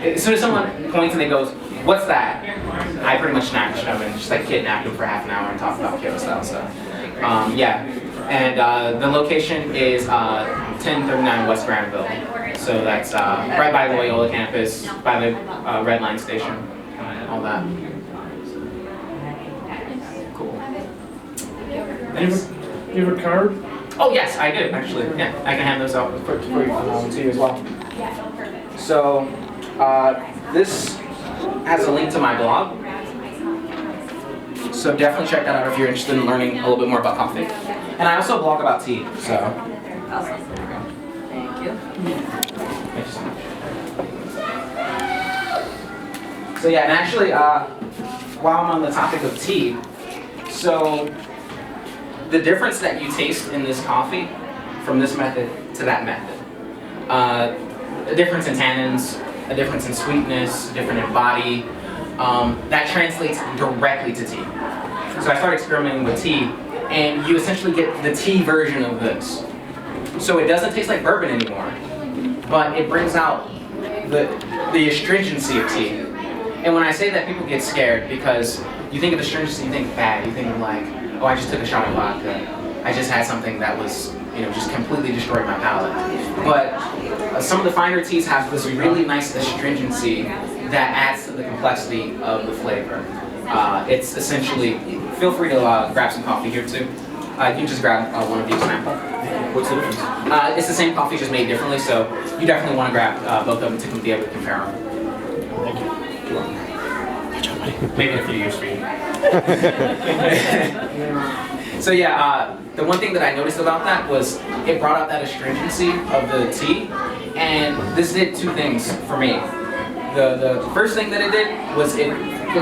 as soon as someone points and they goes, "What's that?" I pretty much snatch them and just like kidnap them for half an hour and talk about Kyoto style stuff. Yeah, and the location is 1039 West Granville. So that's right by the Loyola campus, by the Red Line station, all that. Cool. Thanks. Do you have a card? Oh yes, I do actually. Yeah, I can hand those out for you to you as well. So this has a link to my blog. So definitely check that out if you're interested in learning a little bit more about coffee. And I also blog about tea. So. Awesome. Thank you. Thank you so much. So yeah, and actually, while I'm on the topic of tea, so the difference that you taste in this coffee from this method to that method, a difference in tannins, a difference in sweetness, a difference in body, that translates directly to tea. So I started experimenting with tea, and you essentially get the tea version of this. So it doesn't taste like bourbon anymore, but it brings out the astringency of tea. And when I say that, people get scared because you think of astringency, you think bad, you think of like, oh, I just took a shot of vodka. I just had something that was, just completely destroyed my palate. But some of the finer teas have this really nice astringency that adds to the complexity of the flavor. It's essentially, feel free to grab some coffee here too. You can just grab one of these sample. What's the difference? It's the same coffee, just made differently, so you definitely want to grab both of them to be able to compare them. Thank you. Maybe in a few years for you. So yeah, the one thing that I noticed about that was it brought out that astringency of the tea, and this did two things for me. The first thing that it did was it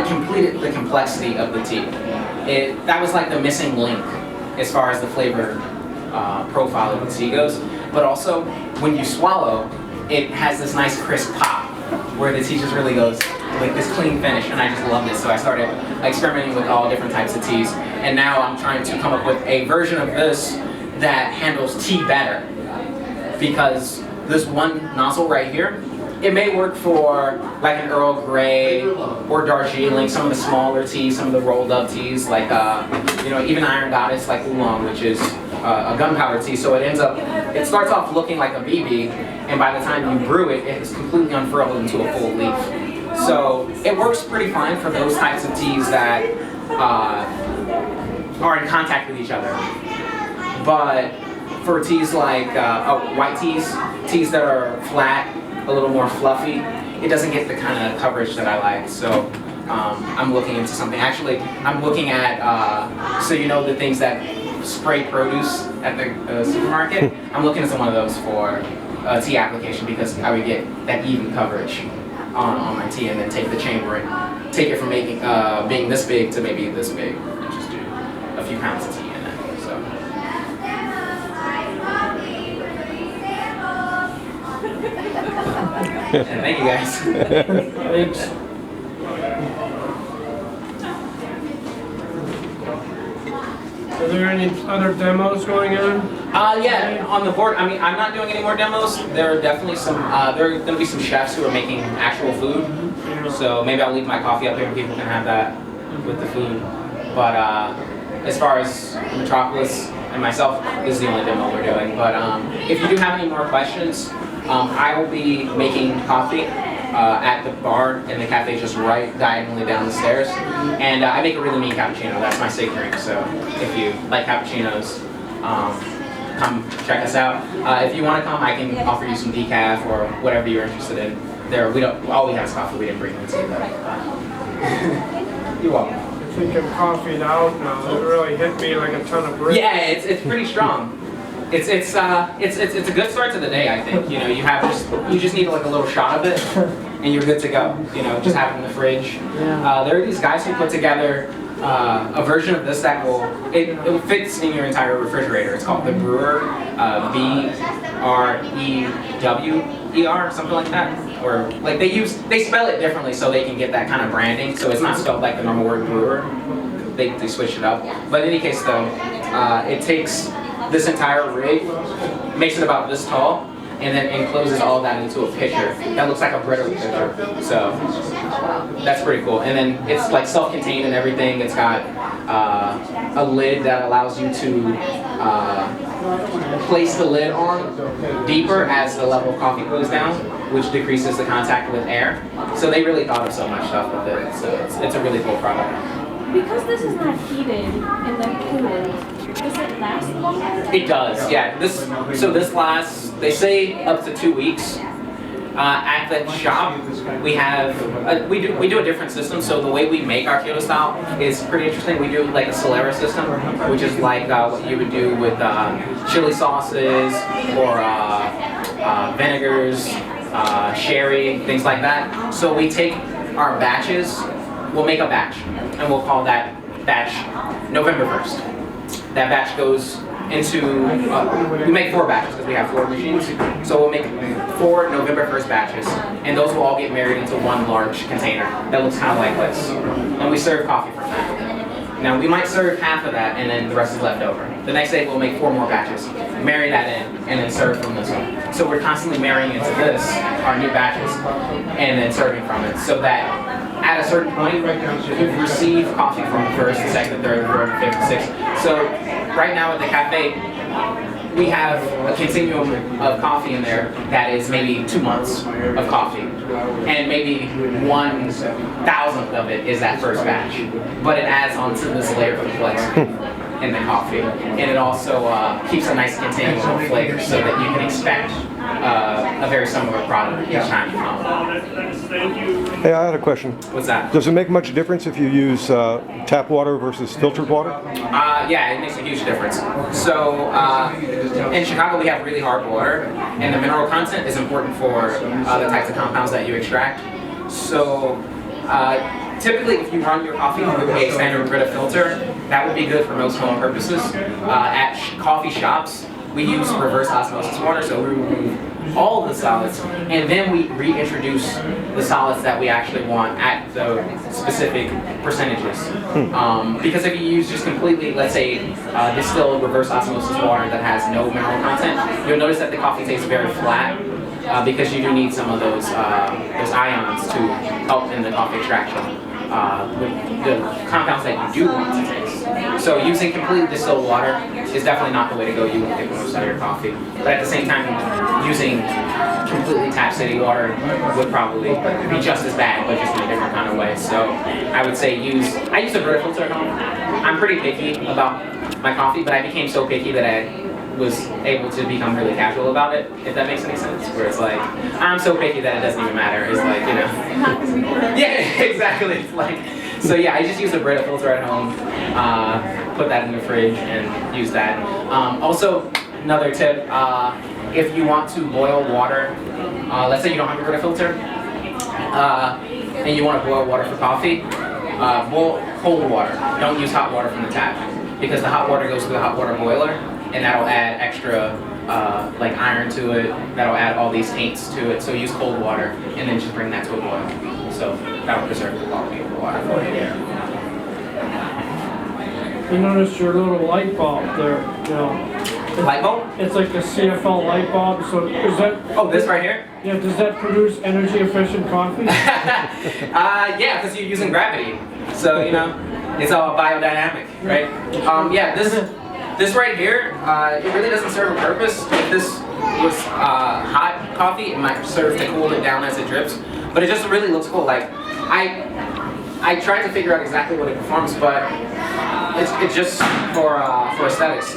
completed the complexity of the tea. That was like the missing link as far as the flavor profile of the tea goes. But also, when you swallow, it has this nice crisp pop where the tea just really goes like this clean finish, and I just loved it. So I started experimenting with all different types of teas, and now I'm trying to come up with a version of this that handles tea better. Because this one nozzle right here, it may work for like an Earl Grey or Darjeeling, some of the smaller teas, some of the rolled up teas, like even Iron Goddess, like oolong, which is a gunpowder tea. So it starts off looking like a BB, and by the time you brew it, it's completely unfurled into a full leaf. So it works pretty fine for those types of teas that are in contact with each other. But for teas like white teas that are flat, a little more fluffy, it doesn't get the kind of coverage that I like. So I'm looking into something. Actually, I'm looking at, the things that spray produce at the supermarket. I'm looking into one of those for tea application because I would get that even coverage on my tea, and then take the chamber and take it from being this big to maybe this big, and just do a few pounds of tea in it. So. And thank you guys. Thanks. Are there any other demos going on? Yeah, on the board. I mean, I'm not doing any more demos. There are definitely some. There are going to be some chefs who are making actual food. So maybe I'll leave my coffee up here and people can have that with the food. But as far as Metropolis and myself, this is the only demo we're doing. But if you do have any more questions, I will be making coffee at the bar in the cafe just right diagonally down the stairs. And I make a really mean cappuccino. That's my sig drink. So if you like cappuccinos, come check us out. If you want to come, I can offer you some decaf or whatever you're interested in. All we have is coffee. We didn't bring the tea though. You're welcome. I think I'm coffeeed out now. It really hit me like a ton of bricks. Yeah, it's pretty strong. It's a good start to the day, I think. You just need like a little shot of it, and you're good to go. Just have it in the fridge. There are these guys who put together a version of this that it fits in your entire refrigerator. It's called the Brewer, BREWER, something like that. Or like they spell it differently so they can get that kind of branding. So it's not spelled like the normal word brewer. They switched it up. But in any case, though, it takes this entire rig, makes it about this tall, and then encloses all that into a pitcher that looks like a Brita pitcher. So that's pretty cool. And then it's like self-contained and everything. It's got a lid that allows you to place the lid on deeper as the level of coffee goes down, which decreases the contact with air. So they really thought of so much stuff with it. So it's a really cool product. Because this is not heated in the cooler, does it last longer? It does, yeah. This lasts, they say, up to 2 weeks. At the shop, we have we do a different system. So the way we make our Kyoto style is pretty interesting. We do like a Solera system, which is like what you would do with chili sauces or vinegars, sherry, things like that. So we take our batches. We'll make a batch, and we'll call that batch November 1st. That batch goes into, we make 4 batches because we have 4 machines. So we'll make 4 November 1st batches, and those will all get married into one large container that looks kind of like this. And we serve coffee from that. Now we might serve half of that, and then the rest is left over. The next day we'll make 4 more batches, marry that in, and then serve from this one. So we're constantly marrying into this, our new batches, and then serving from it, so that at a certain point, you've received coffee from the 1st, the 2nd, 3rd, 4th, 5th, 6th. So right now at the cafe, we have a continuum of coffee in there that is maybe 2 months of coffee. And maybe 1,000th of it is that first batch. But it adds on to this layer of complexity in the coffee. And it also keeps a nice continuum of flavor so that you can expect a very similar product each time you come. Hey, I had a question. What's that? Does it make much difference if you use tap water versus filtered water? Yeah, it makes a huge difference. So in Chicago we have really hard water, and the mineral content is important for the types of compounds that you extract. So typically if you run your coffee through a standard Brita filter, that would be good for most home purposes. At coffee shops, we use reverse osmosis water, so we remove all of the solids, and then we reintroduce the solids that we actually want at the specific percentages. Because if you use just completely, let's say, distilled reverse osmosis water that has no mineral content, you'll notice that the coffee tastes very flat, because you do need some of those ions to help in the coffee extraction. With the compounds that you do want to taste. So using completely distilled water is definitely not the way to go. You won't get the most out of your coffee. But at the same time, using completely tap city water would probably be just as bad, but just in a different kind of way. So I would say I use a Brita filter at home. I'm pretty picky about my coffee, but I became so picky that I was able to become really casual about it, if that makes any sense. Where it's like, I'm so picky that it doesn't even matter. It's like, you know. Yeah, exactly. It's like, so yeah, I just use a Brita filter at home, put that in the fridge and use that. Also, another tip, if you want to boil water, let's say you don't have a Brita filter, and you want to boil water for coffee, boil cold water. Don't use hot water from the tap, because the hot water goes through the hot water boiler, and that'll add extra like iron to it, that'll add all these taints to it. So use cold water and then just bring that to a boil. So that'll preserve the quality of the water for you. I noticed your little light bulb there, you know. Light bulb? It's like a CFL light bulb, so is that... Oh, this right here? Yeah, does that produce energy efficient coffee? Yeah, because you're using gravity. So, you know, it's all biodynamic, right? Yeah, this right here, it really doesn't serve a purpose. If this was hot coffee, it might serve to cool it down as it drips. But it just really looks cool. Like, I tried to figure out exactly what it performs, but it's just for aesthetics.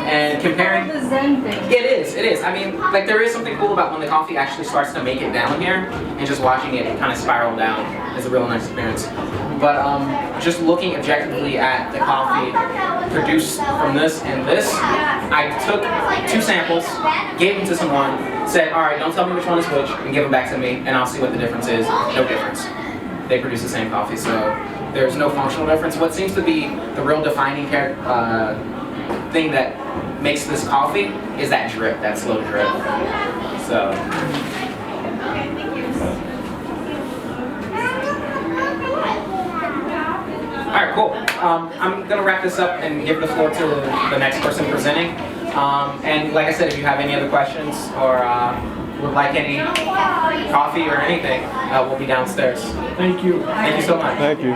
And comparing, The Zen thing. it is. I mean, like there is something cool about when the coffee actually starts to make it down here, and just watching it kind of spiral down is a real nice experience. But just looking objectively at the coffee produced from this and this, I took 2 samples, gave them to someone, said, all right, don't tell me which one is which, and give them back to me, and I'll see what the difference is. No difference. They produce the same coffee, so there's no functional difference. What seems to be the real defining thing that makes this coffee is that drip, that slow drip. So. All right, cool. I'm gonna wrap this up and give the floor to the next person presenting. And like I said, if you have any other questions or would like any coffee or anything, we'll be downstairs. Thank you. Thank you so much. Thank you.